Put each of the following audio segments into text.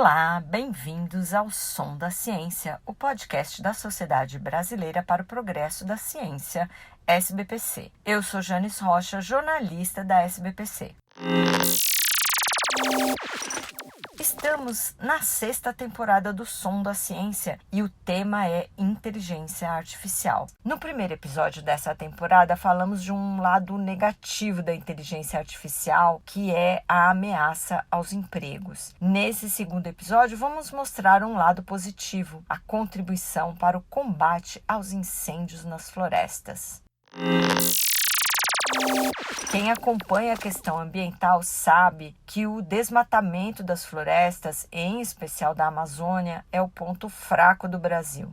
Olá, bem-vindos ao Som da Ciência, o podcast da Sociedade Brasileira para o Progresso da Ciência, SBPC. Eu sou Janis Rocha, jornalista da SBPC. Estamos na sexta temporada do Som da Ciência e o tema é inteligência artificial. No primeiro episódio dessa temporada, falamos de um lado negativo da inteligência artificial, que é a ameaça aos empregos. Nesse segundo episódio, vamos mostrar um lado positivo, a contribuição para o combate aos incêndios nas florestas. Quem acompanha a questão ambiental sabe que o desmatamento das florestas, em especial da Amazônia, é o ponto fraco do Brasil.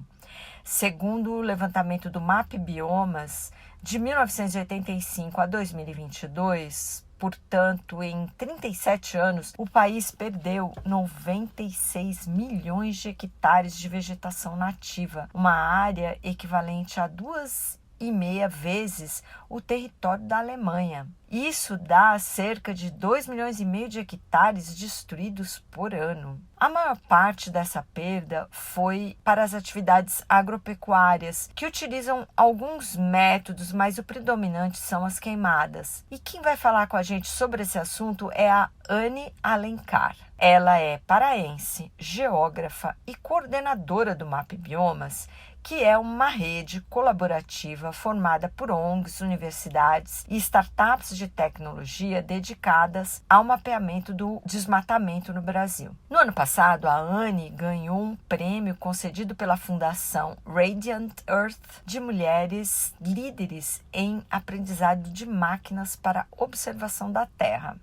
Segundo o levantamento do MapBiomas, de 1985 a 2022, portanto, em 37 anos, o país perdeu 96 milhões de hectares de vegetação nativa, uma área equivalente a 2,5 vezes o território da Alemanha. Isso dá cerca de 2,5 milhões de hectares destruídos por ano. A maior parte dessa perda foi para as atividades agropecuárias, que utilizam alguns métodos, mas o predominante são as queimadas. E quem vai falar com a gente sobre esse assunto é a Anne Alencar. Ela é paraense, geógrafa e coordenadora do MapBiomas, que é uma rede colaborativa formada por ONGs, universidades e startups de tecnologia dedicadas ao mapeamento do desmatamento no Brasil. No ano passado, a Anne ganhou um prêmio concedido pela Fundação Radiant Earth de mulheres líderes em aprendizado de máquinas para observação da Terra.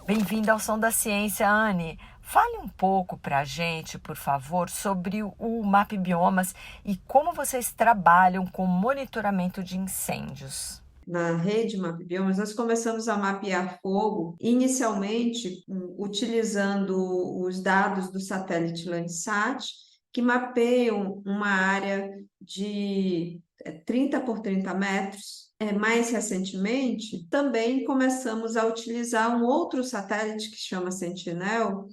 Bem-vinda ao Som da Ciência, Anne. Fale um pouco para a gente, por favor, sobre o MapBiomas e como vocês trabalham com monitoramento de incêndios. Na rede MapBiomas, nós começamos a mapear fogo, inicialmente utilizando os dados do satélite Landsat, que mapeiam uma área de 30 por 30 metros. Mais recentemente, também começamos a utilizar um outro satélite que chama Sentinel,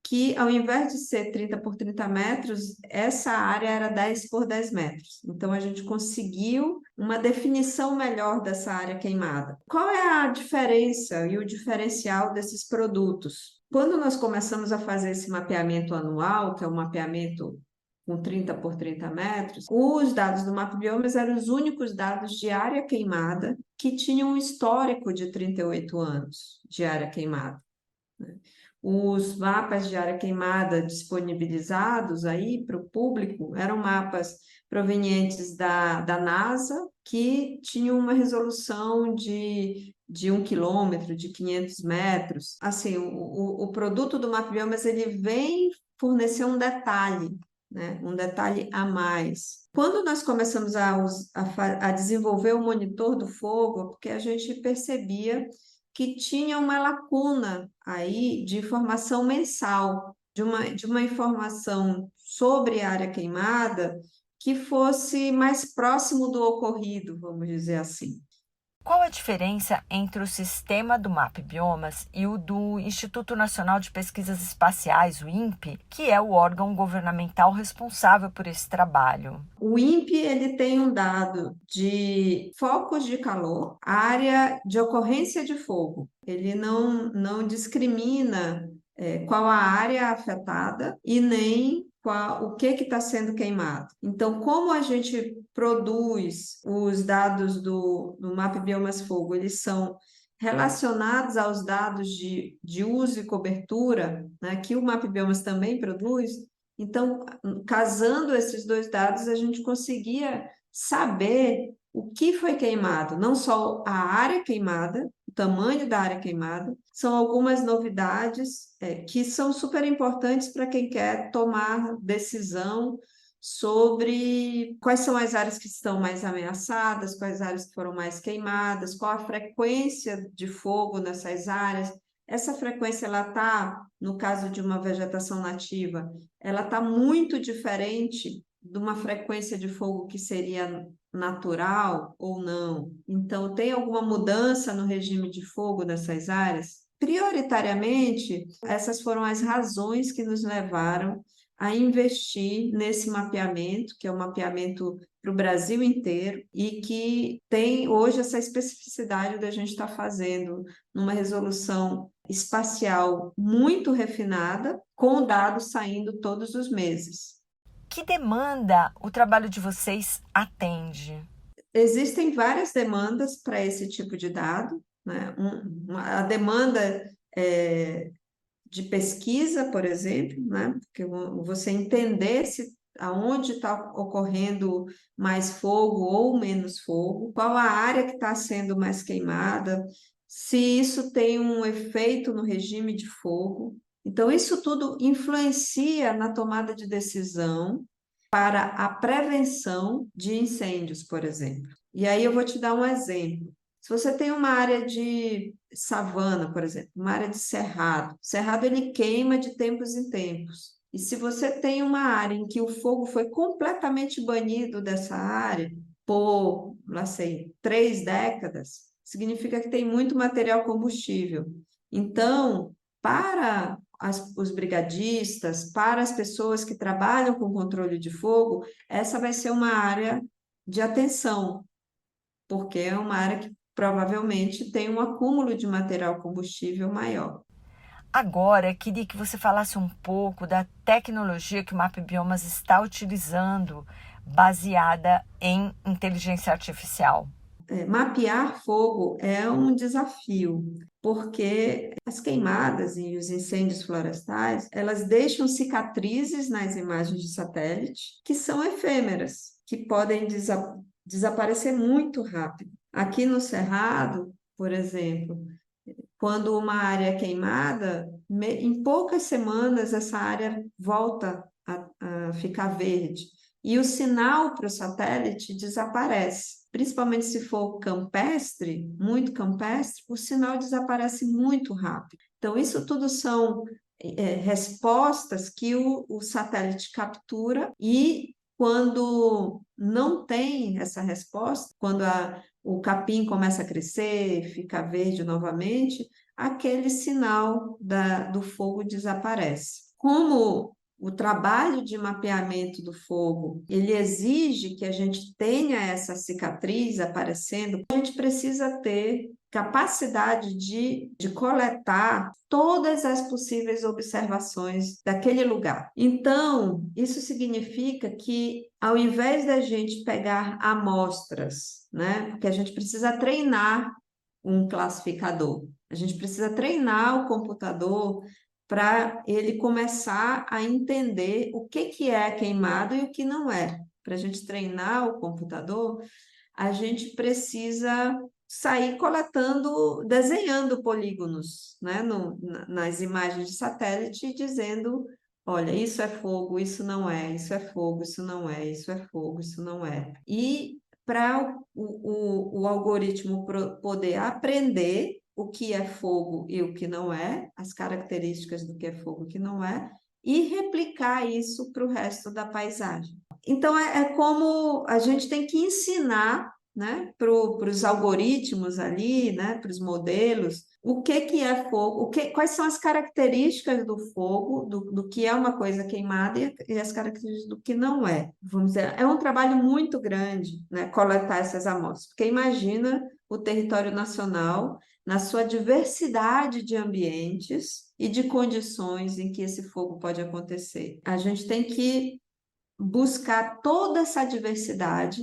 que ao invés de ser 30 por 30 metros, essa área era 10 por 10 metros. Então, a gente conseguiu uma definição melhor dessa área queimada. Qual é a diferença e o diferencial desses produtos? Quando nós começamos a fazer esse mapeamento anual, que é um mapeamento com 30 por 30 metros, os dados do MapBiomas eram os únicos dados de área queimada que tinham um histórico de 38 anos de área queimada, né? Os mapas de área queimada disponibilizados aí para o público eram mapas provenientes da NASA, que tinham uma resolução de 1 quilômetro, de 500 metros. Assim, o produto do MapBiomas, ele vem fornecer um detalhe, né? Um detalhe a mais. Quando nós começamos a desenvolver o monitor do fogo, porque a gente percebia que tinha uma lacuna aí de informação mensal, de uma informação sobre a área queimada que fosse mais próximo do ocorrido, vamos dizer assim. Qual a diferença entre o sistema do MapBiomas e o do Instituto Nacional de Pesquisas Espaciais, o INPE, que é o órgão governamental responsável por esse trabalho? O INPE, ele tem um dado de focos de calor, área de ocorrência de fogo. Ele não discrimina qual a área afetada e nem o que está sendo queimado. Então, como a gente produz os dados do MapBiomas Fogo, eles são relacionados aos dados de uso e cobertura, né, que o MapBiomas também produz. Então, casando esses dois dados, a gente conseguia saber o que foi queimado, não só a área queimada, o tamanho da área queimada, são algumas novidades que são super importantes para quem quer tomar decisão sobre quais são as áreas que estão mais ameaçadas, quais áreas que foram mais queimadas, qual a frequência de fogo nessas áreas. Essa frequência, ela está, no caso de uma vegetação nativa, ela está muito diferente de uma frequência de fogo que seria natural ou não. Então, tem alguma mudança no regime de fogo dessas áreas? prioritariamente, essas foram as razões que nos levaram a investir nesse mapeamento, que é um mapeamento para o Brasil inteiro e que tem hoje essa especificidade da gente estar fazendo numa resolução espacial muito refinada, com dados saindo todos os meses. Que demanda o trabalho de vocês atende? Existem várias demandas para esse tipo de dado, né? A demanda de pesquisa, por exemplo, né? Porque você entender se aonde está ocorrendo mais fogo ou menos fogo, qual a área que está sendo mais queimada, se isso tem um efeito no regime de fogo. Então, isso tudo influencia na tomada de decisão para a prevenção de incêndios, por exemplo. E aí eu vou te dar um exemplo. Se você tem uma área de savana, por exemplo, uma área de cerrado, o cerrado ele queima de tempos em tempos. E se você tem uma área em que o fogo foi completamente banido dessa área por, não sei, 3 décadas, significa que tem muito material combustível. Então, para os brigadistas, para as pessoas que trabalham com controle de fogo, essa vai ser uma área de atenção, porque é uma área que provavelmente tem um acúmulo de material combustível maior. Agora, queria que você falasse um pouco da tecnologia que o MapBiomas está utilizando, baseada em inteligência artificial. Mapear fogo é um desafio, porque as queimadas e os incêndios florestais, elas deixam cicatrizes nas imagens de satélite que são efêmeras, que podem desaparecer muito rápido. Aqui no Cerrado, por exemplo, quando uma área é queimada, em poucas semanas essa área volta a ficar verde. E o sinal para o satélite desaparece. Principalmente se for campestre, muito campestre, o sinal desaparece muito rápido. Então, isso tudo são respostas que o satélite captura e quando não tem essa resposta, quando o capim começa a crescer, fica verde novamente, aquele sinal do fogo desaparece. Como o trabalho de mapeamento do fogo, ele exige que a gente tenha essa cicatriz aparecendo, a gente precisa ter capacidade de coletar todas as possíveis observações daquele lugar. Então, isso significa que, ao invés da gente pegar amostras, né, porque a gente precisa treinar um classificador, a gente precisa treinar o computador para ele começar a entender o que é queimado e o que não é. Para a gente treinar o computador, a gente precisa sair coletando, desenhando polígonos, né, nas imagens de satélite, e dizendo, olha, isso é fogo, isso não é, isso é fogo, isso não é, isso é fogo, isso não é. E para o algoritmo poder aprender o que é fogo e o que não é, as características do que é fogo e o que não é, e replicar isso para o resto da paisagem. Então, é como a gente tem que ensinar, né, para os algoritmos ali, né, para os modelos, o que é fogo, quais são as características do fogo, do que é uma coisa queimada e as características do que não é. Vamos dizer, é um trabalho muito grande, né, coletar essas amostras, porque imagina o território nacional na sua diversidade de ambientes e de condições em que esse fogo pode acontecer. A gente tem que buscar toda essa diversidade,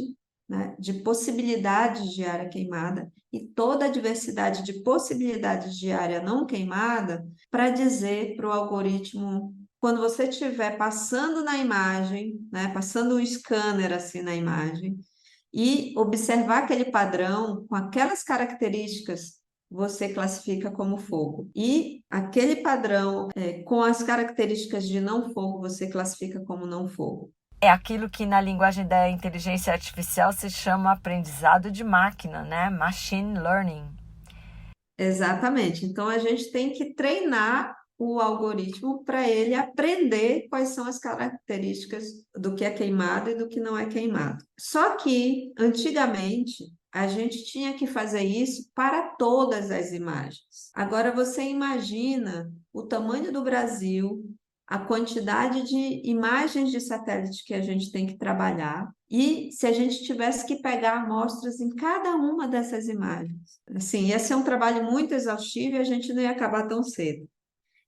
né, de possibilidades de área queimada e toda a diversidade de possibilidades de área não queimada para dizer para o algoritmo, quando você estiver passando na imagem, né, passando um scanner assim na imagem, e observar aquele padrão com aquelas características, você classifica como fogo. E aquele padrão com as características de não fogo, você classifica como não fogo. É aquilo que na linguagem da inteligência artificial se chama aprendizado de máquina, né? Machine learning. Exatamente. Então a gente tem que treinar o algoritmo para ele aprender quais são as características do que é queimado e do que não é queimado. Só que, antigamente, a gente tinha que fazer isso para todas as imagens. Agora você imagina o tamanho do Brasil, a quantidade de imagens de satélite que a gente tem que trabalhar, e se a gente tivesse que pegar amostras em cada uma dessas imagens. Assim, ia ser um trabalho muito exaustivo e a gente não ia acabar tão cedo.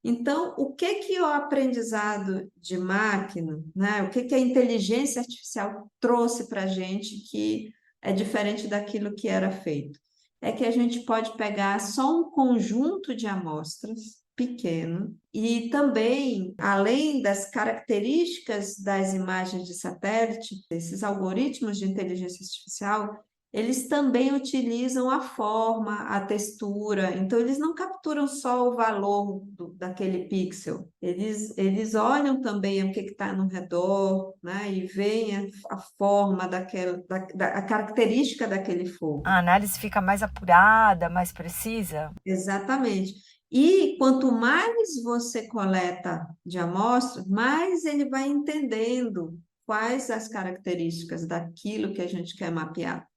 Então, o que que o aprendizado de máquina, né? O que que a inteligência artificial trouxe para a gente que é diferente daquilo que era feito? É que a gente pode pegar só um conjunto de amostras pequeno e também, além das características das imagens de satélite, esses algoritmos de inteligência artificial, eles também utilizam a forma, a textura, então eles não capturam só o valor daquele pixel, eles olham também o que está no redor, né, e veem a forma a característica daquele fogo. A análise fica mais apurada, mais precisa? Exatamente. E quanto mais você coleta de amostras, mais ele vai entendendo quais as características daquilo que a gente quer mapear.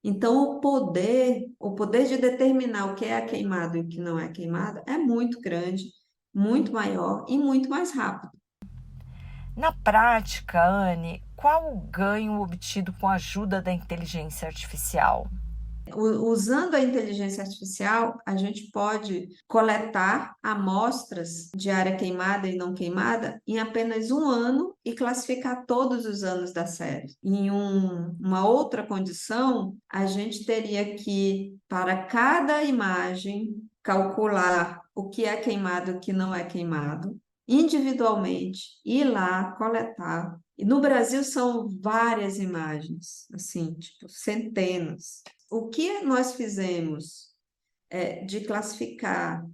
Então, o poder de determinar o que é queimado e o que não é queimado é muito grande, muito maior e muito mais rápido. Na prática, Anne, qual o ganho obtido com a ajuda da inteligência artificial? Usando a inteligência artificial, a gente pode coletar amostras de área queimada e não queimada em apenas um ano e classificar todos os anos da série. Em uma outra condição, a gente teria que, para cada imagem, calcular o que é queimado e o que não é queimado, individualmente, ir lá coletar. E no Brasil são várias imagens, assim, tipo, centenas. O que nós fizemos de classificar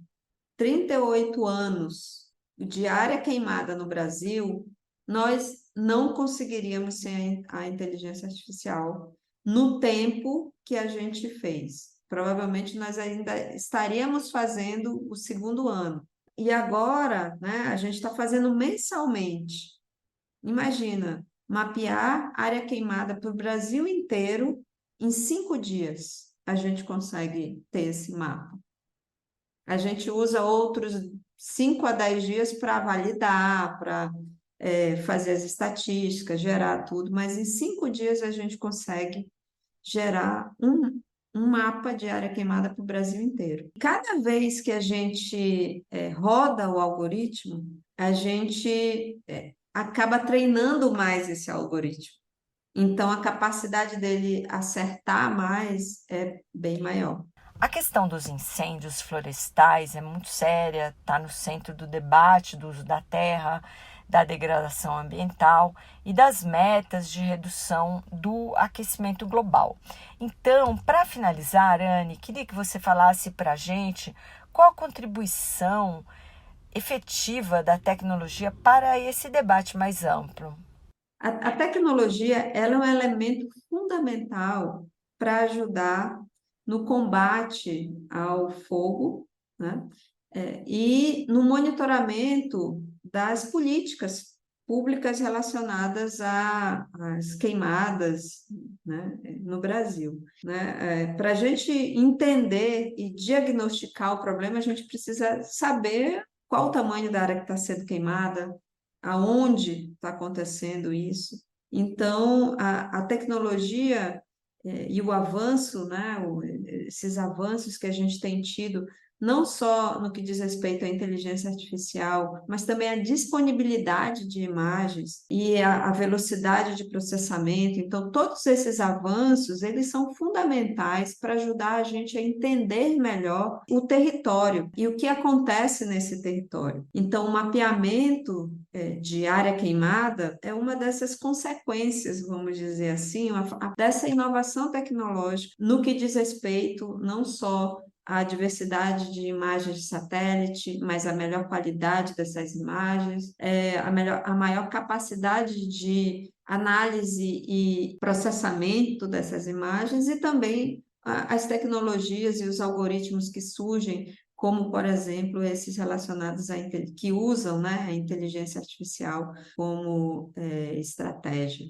38 anos de área queimada no Brasil, nós não conseguiríamos sem a inteligência artificial no tempo que a gente fez. Provavelmente nós ainda estaríamos fazendo o segundo ano. E agora, né, a gente está fazendo mensalmente. Imagina, mapear área queimada para o Brasil inteiro em 5 dias. A gente consegue ter esse mapa. A gente usa outros 5 a 10 dias para validar, para fazer as estatísticas, gerar tudo, mas em 5 dias a gente consegue gerar um mapa de área queimada para o Brasil inteiro. Cada vez que a gente roda o algoritmo, a gente acaba treinando mais esse algoritmo. Então, a capacidade dele acertar mais é bem maior. A questão dos incêndios florestais é muito séria, está no centro do debate do uso da terra, da degradação ambiental e das metas de redução do aquecimento global. Então, para finalizar, Anne, queria que você falasse para a gente qual a contribuição efetiva da tecnologia para esse debate mais amplo. A tecnologia, ela é um elemento fundamental para ajudar no combate ao fogo, né? E no monitoramento das políticas públicas relacionadas às queimadas, né, no Brasil, né? Para a gente entender e diagnosticar o problema, a gente precisa saber qual o tamanho da área que está sendo queimada, aonde está acontecendo isso. Então, a tecnologia e o avanço, né, esses avanços que a gente tem tido, não só no que diz respeito à inteligência artificial, mas também a disponibilidade de imagens e a velocidade de processamento. Então, todos esses avanços, eles são fundamentais para ajudar a gente a entender melhor o território e o que acontece nesse território. Então, o mapeamento de área queimada é uma dessas consequências, vamos dizer assim, dessa inovação tecnológica no que diz respeito não só à diversidade de imagens de satélite, mas a melhor qualidade dessas imagens, a maior capacidade de análise e processamento dessas imagens e também as tecnologias e os algoritmos que surgem como, por exemplo, esses relacionados que usam, né, a inteligência artificial como estratégia.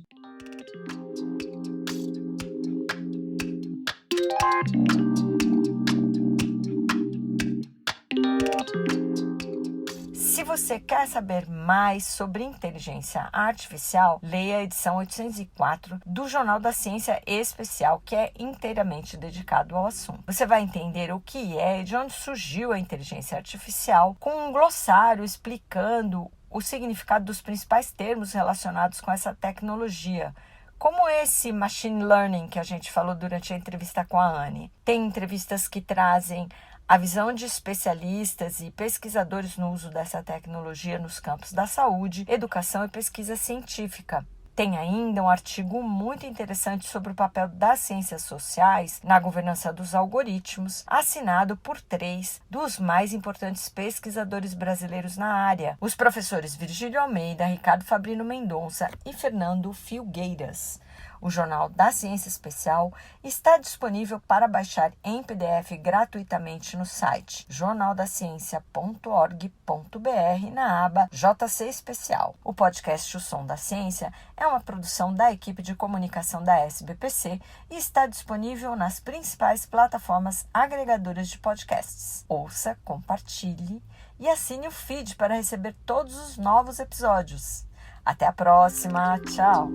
Se você quer saber mais sobre inteligência artificial, leia a edição 804 do Jornal da Ciência Especial, que é inteiramente dedicado ao assunto. Você vai entender o que é e de onde surgiu a inteligência artificial, com um glossário explicando o significado dos principais termos relacionados com essa tecnologia, como esse machine learning que a gente falou durante a entrevista com a Anne. Tem entrevistas que trazem a visão de especialistas e pesquisadores no uso dessa tecnologia nos campos da saúde, educação e pesquisa científica. Tem ainda um artigo muito interessante sobre o papel das ciências sociais na governança dos algoritmos, assinado por 3 dos mais importantes pesquisadores brasileiros na área, os professores Virgílio Almeida, Ricardo Fabrino Mendonça e Fernando Filgueiras. O Jornal da Ciência Especial está disponível para baixar em PDF gratuitamente no site jornaldaciencia.org.br na aba JC Especial. O podcast O Som da Ciência é uma produção da equipe de comunicação da SBPC e está disponível nas principais plataformas agregadoras de podcasts. Ouça, compartilhe e assine o feed para receber todos os novos episódios. Até a próxima, tchau!